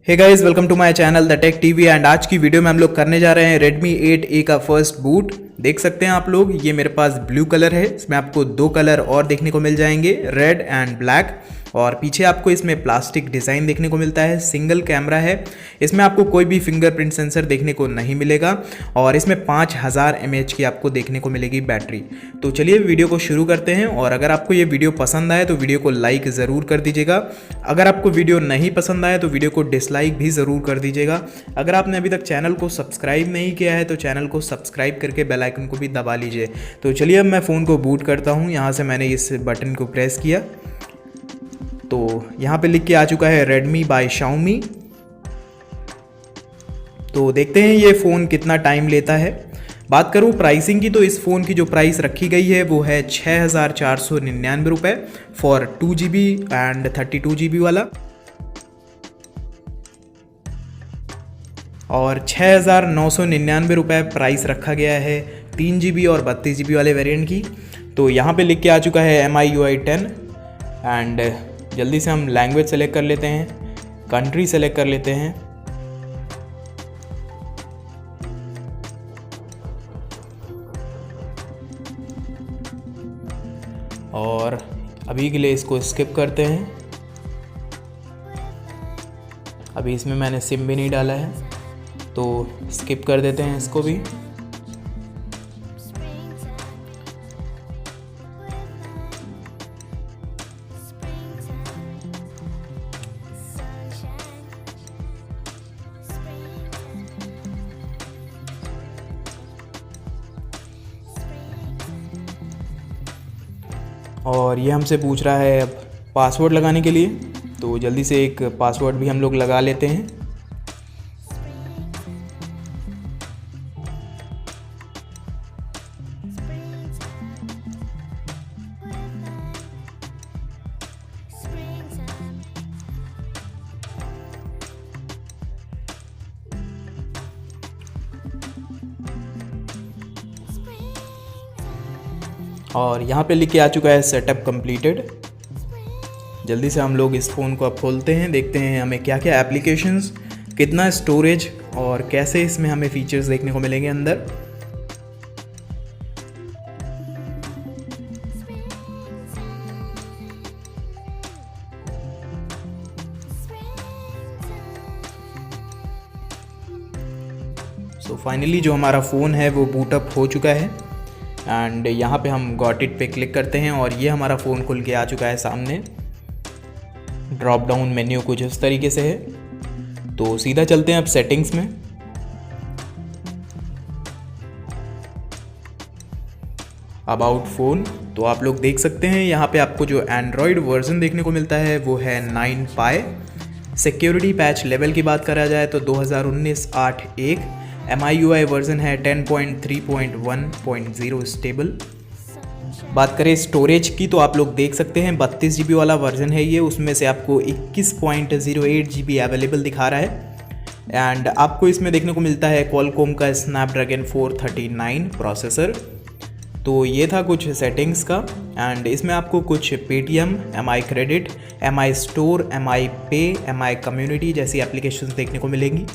Hey guys, welcome to my channel the tech TV. And आज की video में हम लोग करने जा रहे हैं Redmi 8A का फर्स्ट बूट। देख सकते हैं आप लोग, ये मेरे पास ब्लू कलर है। इसमें आपको दो कलर और देखने को मिल जाएंगे, रेड एंड ब्लैक। और पीछे आपको इसमें प्लास्टिक डिज़ाइन देखने को मिलता है। सिंगल कैमरा है। इसमें आपको कोई भी फिंगरप्रिंट सेंसर देखने को नहीं मिलेगा। और इसमें 5000 mAh की आपको देखने को मिलेगी बैटरी। तो चलिए वीडियो को शुरू करते हैं। और अगर आपको ये वीडियो पसंद आए तो वीडियो को लाइक ज़रूर कर दीजिएगा। अगर आपको वीडियो नहीं पसंद आए तो वीडियो को डिसलाइक भी ज़रूर कर दीजिएगा। अगर आपने अभी तक चैनल को सब्सक्राइब नहीं किया है तो चैनल को सब्सक्राइब करके बेल आइकन को भी दबा लीजिए। तो चलिए अब मैं फ़ोन को बूट करता हूँ। यहाँ से मैंने इस बटन को प्रेस किया तो यहाँ पे लिख के आ चुका है Redmi बाय Xiaomi। तो देखते हैं ये फ़ोन कितना टाइम लेता है। बात करूँ प्राइसिंग की तो इस फ़ोन की जो प्राइस रखी गई है वो है 6499 रुपये फॉर 2GB एंड 32GB वाला, और 6999 रुपये प्राइस रखा गया है 3GB और 32GB वाले वेरिएंट की। तो यहाँ पे लिख के आ चुका है MIUI 10। एंड जल्दी से हम लैंग्वेज सेलेक्ट कर लेते हैं, कंट्री सेलेक्ट कर लेते हैं। और अभी के लिए इसको स्किप करते हैं। अभी इसमें मैंने सिम भी नहीं डाला है तो स्किप कर देते हैं इसको भी। और ये हमसे पूछ रहा है अब पासवर्ड लगाने के लिए, तो जल्दी से एक पासवर्ड भी हम लोग लगा लेते हैं। और यहाँ पे लिख के आ चुका है सेटअप कंप्लीटेड। जल्दी से हम लोग इस फ़ोन को अब खोलते हैं, देखते हैं हमें क्या क्या एप्लीकेशंस, कितना स्टोरेज और कैसे इसमें हमें फीचर्स देखने को मिलेंगे अंदर। सो फाइनली जो हमारा फ़ोन है वो बूटअप हो चुका है। एंड यहाँ पे हम गॉट इट पे क्लिक करते हैं और ये हमारा फ़ोन खुल के आ चुका है सामने। ड्रॉप डाउन मेन्यू कुछ इस तरीके से है। तो सीधा चलते हैं अब सेटिंग्स में। अबाउट फ़ोन, तो आप लोग देख सकते हैं यहाँ पे आपको जो एंड्रॉयड वर्जन देखने को मिलता है वो है 9 Pie। सिक्योरिटी पैच लेवल की बात करा जाए तो 2019 8.1। MIUI वर्जन है 10.3.1.0 स्टेबल। बात करें स्टोरेज की तो आप लोग देख सकते हैं 32GB वाला वर्जन है ये, उसमें से आपको 21.08GB अवेलेबल दिखा रहा है। एंड आपको इसमें देखने को मिलता है Qualcomm का Snapdragon 439 प्रोसेसर। तो ये था कुछ सेटिंग्स का। एंड इसमें आपको कुछ Paytm, MI credit, MI store, MI पे, MI कम्युनिटी जैसी एप्लीकेशंस देखने को मिलेंगी।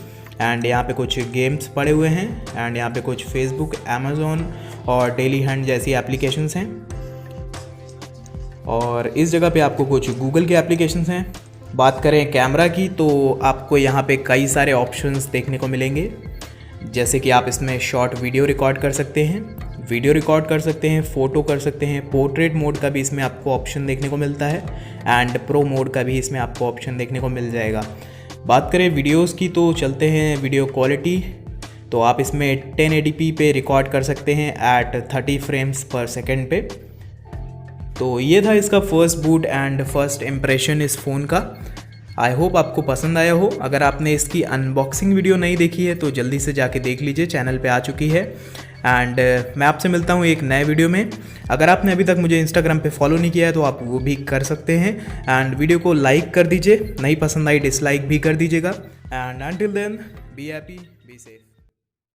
एंड यहाँ पे कुछ गेम्स पड़े हुए हैं। एंड यहाँ पे कुछ फेसबुक, अमेज़ॉन और डेली हंट जैसी एप्लीकेशंस हैं। और इस जगह पे आपको कुछ गूगल के एप्लीकेशंस हैं। बात करें कैमरा की तो आपको यहाँ पे कई सारे ऑप्शंस देखने को मिलेंगे, जैसे कि आप इसमें शॉर्ट वीडियो रिकॉर्ड कर सकते हैं, फ़ोटो कर सकते हैं, पोर्ट्रेट मोड का भी इसमें आपको ऑप्शन देखने को मिलता है। एंड प्रो मोड का भी इसमें आपको ऑप्शन देखने को मिल जाएगा। बात करें वीडियोस की तो चलते हैं वीडियो क्वालिटी। तो आप इसमें 1080p पे रिकॉर्ड कर सकते हैं एट 30 फ्रेम्स पर सेकेंड पे। तो ये था इसका first boot and first impression इस फ़ोन का। आई होप आपको पसंद आया हो। अगर आपने इसकी अनबॉक्सिंग वीडियो नहीं देखी है तो जल्दी से जाके देख लीजिए, चैनल पे आ चुकी है। एंड मैं आपसे मिलता हूँ एक नए वीडियो में। अगर आपने अभी तक मुझे इंस्टाग्राम पे फॉलो नहीं किया है तो आप वो भी कर सकते हैं। एंड वीडियो को लाइक कर दीजिए, नहीं पसंद आई डिसलाइक भी कर दीजिएगा। And until then be happy, be safe.